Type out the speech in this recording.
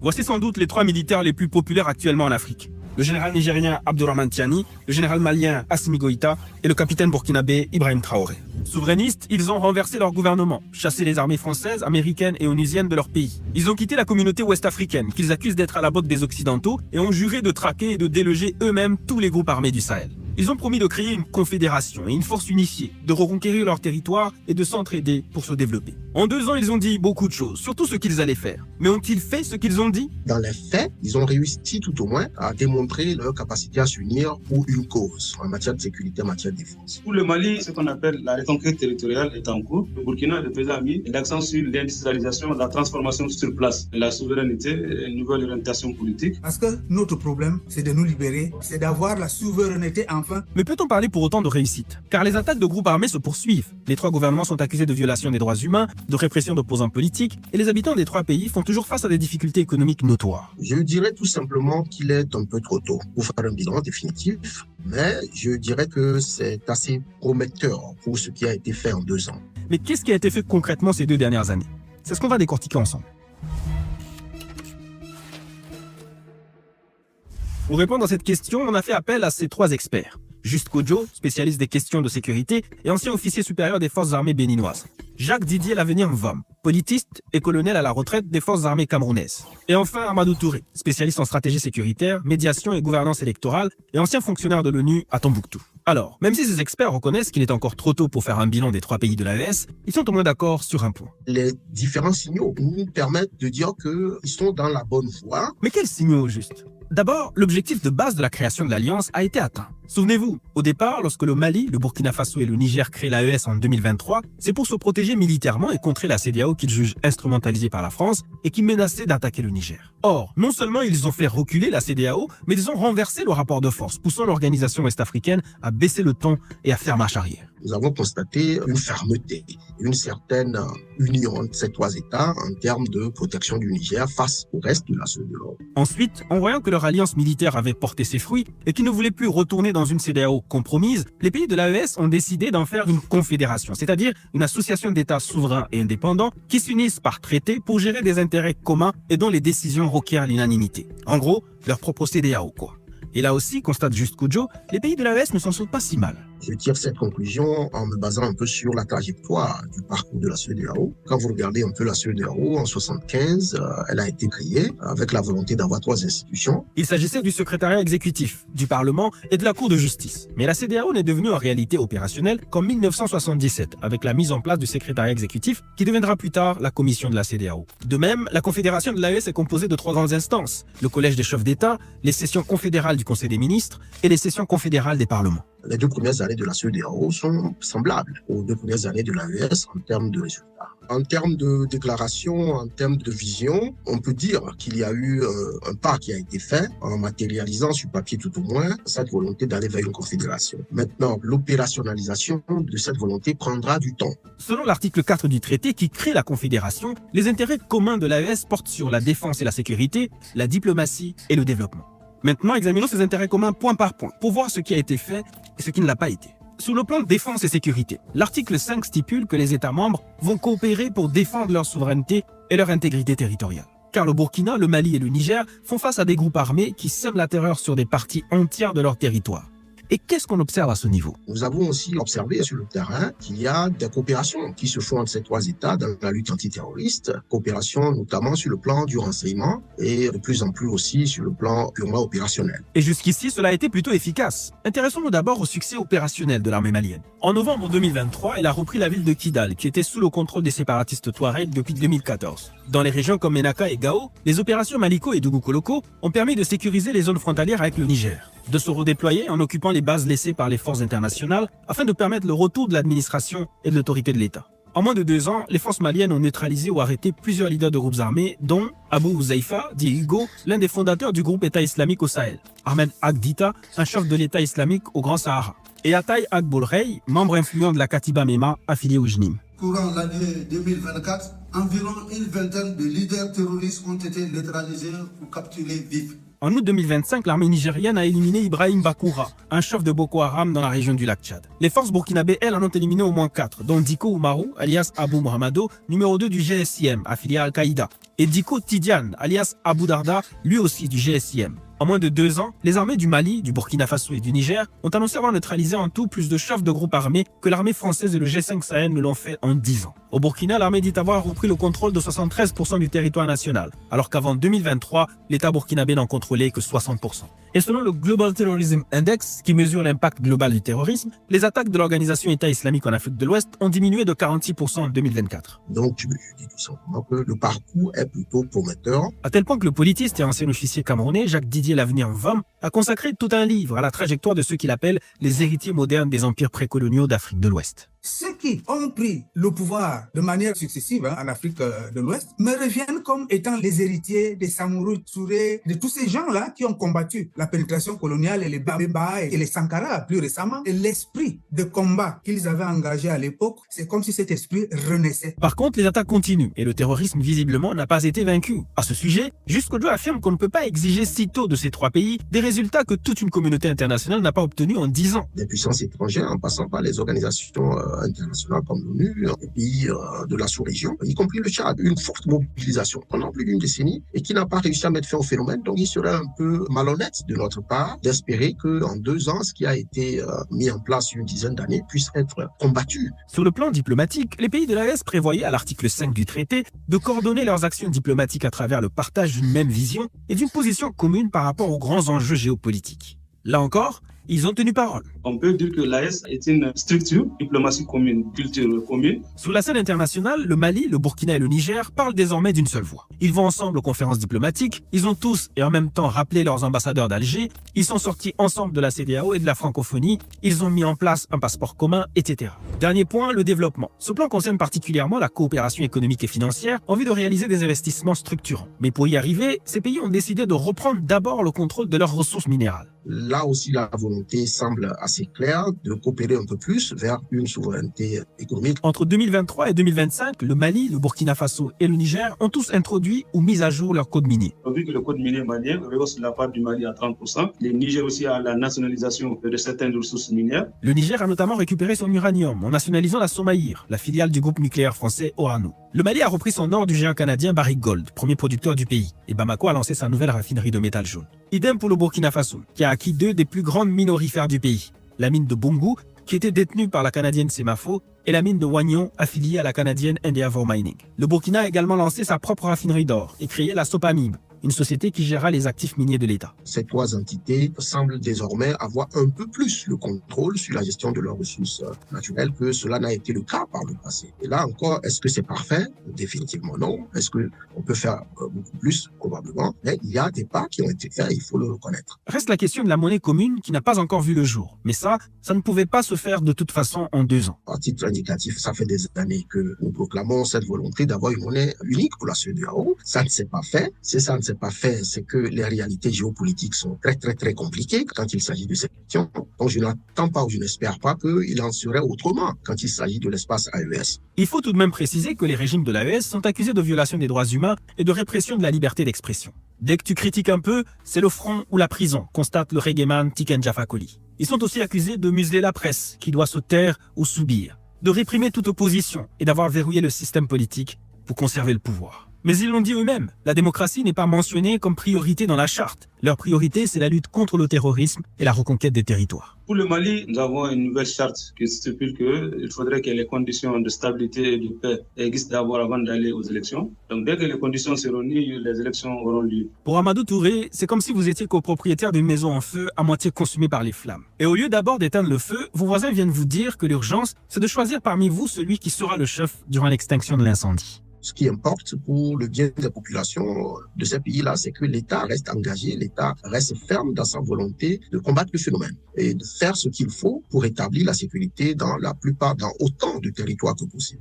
Voici sans doute les 3 militaires les plus populaires actuellement en Afrique. Le général nigérien Abdourahmane Tiani, le général malien Assimi Goïta et le capitaine burkinabé Ibrahim Traoré. Souverainistes, ils ont renversé leur gouvernement, chassé les armées françaises, américaines et onusiennes de leur pays. Ils ont quitté la communauté ouest-africaine, qu'ils accusent d'être à la botte des Occidentaux, et ont juré de traquer et de déloger eux-mêmes tous les groupes armés du Sahel. Ils ont promis de créer une confédération et une force unifiée, de reconquérir leur territoire et de s'entraider pour se développer. En 2 ans, ils ont dit beaucoup de choses, surtout ce qu'ils allaient faire. Mais ont-ils fait ce qu'ils ont dit? Dans les faits, ils ont réussi tout au moins à démontrer leur capacité à s'unir pour une cause en matière de sécurité, en matière de défense. Pour le Mali, ce qu'on appelle la reconquête territoriale est en cours. Le Burkina, le président a mis l'accent sur l'industrialisation, la transformation sur place, la souveraineté et une nouvelle orientation politique. Parce que notre problème, c'est de nous libérer, c'est d'avoir la souveraineté enfin. Mais peut-on parler pour autant de réussite? Car les attaques de groupes armés se poursuivent. Les 3 gouvernements sont accusés de violation des droits humains, de répression d'opposants politiques, et les habitants des 3 pays font toujours face à des difficultés économiques notoires. Je dirais tout simplement qu'il est un peu trop tôt pour faire un bilan définitif, mais je dirais que c'est assez prometteur pour ce qui a été fait en 2 ans. Mais qu'est-ce qui a été fait concrètement ces 2 dernières années? C'est ce qu'on va décortiquer ensemble. Pour répondre à cette question, on a fait appel à ces 3 experts. Juste Kodjo, spécialiste des questions de sécurité et ancien officier supérieur des forces armées béninoises. Jacques Didier Lavenir Mvom, politiste et colonel à la retraite des forces armées camerounaises. Et enfin Amadou Touré, spécialiste en stratégie sécuritaire, médiation et gouvernance électorale et ancien fonctionnaire de l'ONU à Tombouctou. Alors, même si ces experts reconnaissent qu'il est encore trop tôt pour faire un bilan des 3 pays de l'AES, ils sont au moins d'accord sur un point. Les différents signaux nous permettent de dire qu'ils sont dans la bonne voie. Mais quels signaux au juste? D'abord, l'objectif de base de la création de l'Alliance a été atteint. Souvenez-vous, au départ, lorsque le Mali, le Burkina Faso et le Niger créent l'AES en 2023, c'est pour se protéger militairement et contrer la CEDEAO qu'ils jugent instrumentalisée par la France et qui menaçait d'attaquer le Niger. Or, non seulement ils ont fait reculer la CEDEAO, mais ils ont renversé le rapport de force, poussant l'organisation ouest-africaine à baisser le ton et à faire marche arrière. Nous avons constaté une fermeté, une certaine union de ces 3 États en termes de protection du Niger face au reste de la CEDEAO. Ensuite, en voyant que leur alliance militaire avait porté ses fruits et qu'ils ne voulaient plus retourner dans une CEDEAO compromise, les pays de l'AES ont décidé d'en faire une confédération, c'est-à-dire une association d'États souverains et indépendants qui s'unissent par traité pour gérer des intérêts communs et dont les décisions requièrent l'unanimité. En gros, leur propre CEDEAO, quoi. Et là aussi, constate Juste Kodjo, les pays de l'AES ne s'en sortent pas si mal. Je tire cette conclusion en me basant un peu sur la trajectoire du parcours de la CEDEAO. Quand vous regardez un peu la CEDEAO, en 1975, elle a été créée avec la volonté d'avoir 3 institutions. Il s'agissait du secrétariat exécutif, du Parlement et de la Cour de justice. Mais la CEDEAO n'est devenue en réalité opérationnelle qu'en 1977, avec la mise en place du secrétariat exécutif qui deviendra plus tard la commission de la CEDEAO. De même, la confédération de l'AES est composée de 3 grandes instances, le collège des chefs d'État, les sessions confédérales du Conseil des ministres et les sessions confédérales des parlements. Les 2 premières années de la CEDEAO sont semblables aux 2 premières années de l'AES en termes de résultats. En termes de déclaration, en termes de vision, on peut dire qu'il y a eu un pas qui a été fait en matérialisant sur papier tout au moins cette volonté d'aller vers une confédération. Maintenant, l'opérationnalisation de cette volonté prendra du temps. Selon l'article 4 du traité qui crée la confédération, les intérêts communs de l'AES portent sur la défense et la sécurité, la diplomatie et le développement. Maintenant, examinons ces intérêts communs point par point pour voir ce qui a été fait et ce qui ne l'a pas été. Sur le plan de défense et sécurité, l'article 5 stipule que les États membres vont coopérer pour défendre leur souveraineté et leur intégrité territoriale. Car le Burkina, le Mali et le Niger font face à des groupes armés qui sèment la terreur sur des parties entières de leur territoire. Et qu'est-ce qu'on observe à ce niveau? Nous avons aussi observé sur le terrain qu'il y a des coopérations qui se font entre ces 3 États dans la lutte antiterroriste, coopération notamment sur le plan du renseignement et de plus en plus aussi sur le plan purement opérationnel. Et jusqu'ici, cela a été plutôt efficace. Intéressons-nous d'abord au succès opérationnel de l'armée malienne. En novembre 2023, elle a repris la ville de Kidal, qui était sous le contrôle des séparatistes Touaregs depuis 2014. Dans les régions comme Menaka et Gao, les opérations Maliko et Dougou-Koloko ont permis de sécuriser les zones frontalières avec le Niger, de se redéployer en occupant les bases laissées par les forces internationales afin de permettre le retour de l'administration et de l'autorité de l'État. En moins de 2 ans, les forces maliennes ont neutralisé ou arrêté plusieurs leaders de groupes armés, dont Abou Huzaifa, dit Hugo, l'un des fondateurs du groupe État islamique au Sahel, Ahmed Agdita, un chef de l'État islamique au Grand Sahara, et Ataï Agbolrey, membre influent de la Katiba Mema, affilié au JNIM. Courant l'année 2024, environ une vingtaine de leaders terroristes ont été neutralisés ou capturés vifs. En août 2025, l'armée nigérienne a éliminé Ibrahim Bakoura, un chef de Boko Haram dans la région du lac Tchad. Les forces burkinabées, elles, en ont éliminé au moins 4, dont Diko Oumarou, alias Abou Mohamado, numéro 2 du GSIM, affilié à Al-Qaïda, et Diko Tidiane, alias Abou Darda, lui aussi du GSIM. En moins de 2 ans, les armées du Mali, du Burkina Faso et du Niger ont annoncé avoir neutralisé en tout plus de chefs de groupes armés que l'armée française et le G5 Sahel ne l'ont fait en 10 ans. Au Burkina, l'armée dit avoir repris le contrôle de 73% du territoire national, alors qu'avant 2023, l'État burkinabé n'en contrôlait que 60%. Et selon le Global Terrorism Index, qui mesure l'impact global du terrorisme, les attaques de l'organisation État islamique en Afrique de l'Ouest ont diminué de 46% en 2024. Donc, je dis tout simplement que le parcours est plutôt prometteur. À tel point que le politiste et ancien officier camerounais Jacques-Didier L'Avenir Vam a consacré tout un livre à la trajectoire de ceux qu'il appelle les héritiers modernes des empires précoloniaux d'Afrique de l'Ouest. Ceux qui ont pris le pouvoir de manière successive en Afrique de l'Ouest me reviennent comme étant les héritiers des Samouroui Touré, de tous ces gens-là qui ont combattu la pénétration coloniale et les Babemba et les Sankara plus récemment. Et l'esprit de combat qu'ils avaient engagé à l'époque, c'est comme si cet esprit renaissait. Par contre, les attaques continuent et le terrorisme visiblement n'a pas été vaincu. À ce sujet, Jusqu'au Jour affirme qu'on ne peut pas exiger si tôt de ces 3 pays des résultats que toute une communauté internationale n'a pas obtenus en 10 ans. Des puissances étrangères en passant par les organisations internationales comme l'ONU, les pays de la sous-région, y compris le Tchad, une forte mobilisation pendant plus d'une décennie et qui n'a pas réussi à mettre fin au phénomène. Donc il serait un peu malhonnête de notre part d'espérer qu'en 2 ans, ce qui a été mis en place une dizaine d'années puisse être combattu. Sur le plan diplomatique, les pays de l'AES prévoyaient à l'article 5 du traité de coordonner leurs actions diplomatiques à travers le partage d'une même vision et d'une position commune par rapport aux grands enjeux géopolitiques. Là encore, ils ont tenu parole. On peut dire que l'AES est une structure diplomatique commune, culture commune. Sur la scène internationale, le Mali, le Burkina et le Niger parlent désormais d'une seule voix. Ils vont ensemble aux conférences diplomatiques, ils ont tous et en même temps rappelé leurs ambassadeurs d'Alger, ils sont sortis ensemble de la CEDEAO et de la francophonie, ils ont mis en place un passeport commun, etc. Dernier point, le développement. Ce plan concerne particulièrement la coopération économique et financière en vue de réaliser des investissements structurants. Mais pour y arriver, ces pays ont décidé de reprendre d'abord le contrôle de leurs ressources minérales. Là aussi, la volonté semble assez claire de coopérer un peu plus vers une souveraineté économique. Entre 2023 et 2025, le Mali, le Burkina Faso et le Niger ont tous introduit ou mis à jour leur code minier. On a vu que le code minier malien rehausse la part du Mali à 30%. Le Niger aussi a la nationalisation de certaines ressources minières. Le Niger a notamment récupéré son uranium en nationalisant la Somaïr, la filiale du groupe nucléaire français Orano. Le Mali a repris son or du géant canadien Barrick Gold, premier producteur du pays, et Bamako a lancé sa nouvelle raffinerie de métal jaune. Idem pour le Burkina Faso, qui a acquis 2 des plus grandes mines aurifères du pays, la mine de Bungu, qui était détenue par la canadienne Semafo, et la mine de Wagnon, affiliée à la canadienne Endeavour Mining. Le Burkina a également lancé sa propre raffinerie d'or et créé la Sopamib, une société qui gérera les actifs miniers de l'État. Ces 3 entités semblent désormais avoir un peu plus le contrôle sur la gestion de leurs ressources naturelles que cela n'a été le cas par le passé. Et là encore, est-ce que c'est parfait? Définitivement non. Est-ce qu'on peut faire beaucoup plus? Probablement. Mais il y a des pas qui ont été faits, il faut le reconnaître. Reste la question de la monnaie commune qui n'a pas encore vu le jour. Mais ça ne pouvait pas se faire de toute façon en 2 ans. À titre indicatif, ça fait des années que nous proclamons cette volonté d'avoir une monnaie unique pour la CEDEAO. Ça ne s'est pas fait. Si ça ne s'est pas fait, c'est que les réalités géopolitiques sont très compliquées quand il s'agit de cette question. Donc je n'attends pas ou je n'espère pas qu'il en serait autrement quand il s'agit de l'espace AES. Il faut tout de même préciser que les régimes de l'AES sont accusés de violation des droits humains et de répression de la liberté d'expression. Dès que tu critiques un peu, c'est le front ou la prison, constate le reggaeman Tiken Jah Fakoly. Ils sont aussi accusés de museler la presse, qui doit se taire ou subir, de réprimer toute opposition et d'avoir verrouillé le système politique pour conserver le pouvoir. Mais ils l'ont dit eux-mêmes, la démocratie n'est pas mentionnée comme priorité dans la charte. Leur priorité, c'est la lutte contre le terrorisme et la reconquête des territoires. Pour le Mali, nous avons une nouvelle charte qui stipule qu'il faudrait que les conditions de stabilité et de paix existent d'abord avant d'aller aux élections. Donc dès que les conditions seront réunies, les élections auront lieu. Pour Amadou Touré, c'est comme si vous étiez copropriétaire d'une maison en feu à moitié consumée par les flammes. Et au lieu d'abord d'éteindre le feu, vos voisins viennent vous dire que l'urgence, c'est de choisir parmi vous celui qui sera le chef durant l'extinction de l'incendie. Ce qui importe pour le bien des populations de ces pays-là, c'est que l'État reste engagé, l'État reste ferme dans sa volonté de combattre le phénomène et de faire ce qu'il faut pour établir la sécurité dans autant de territoires que possible.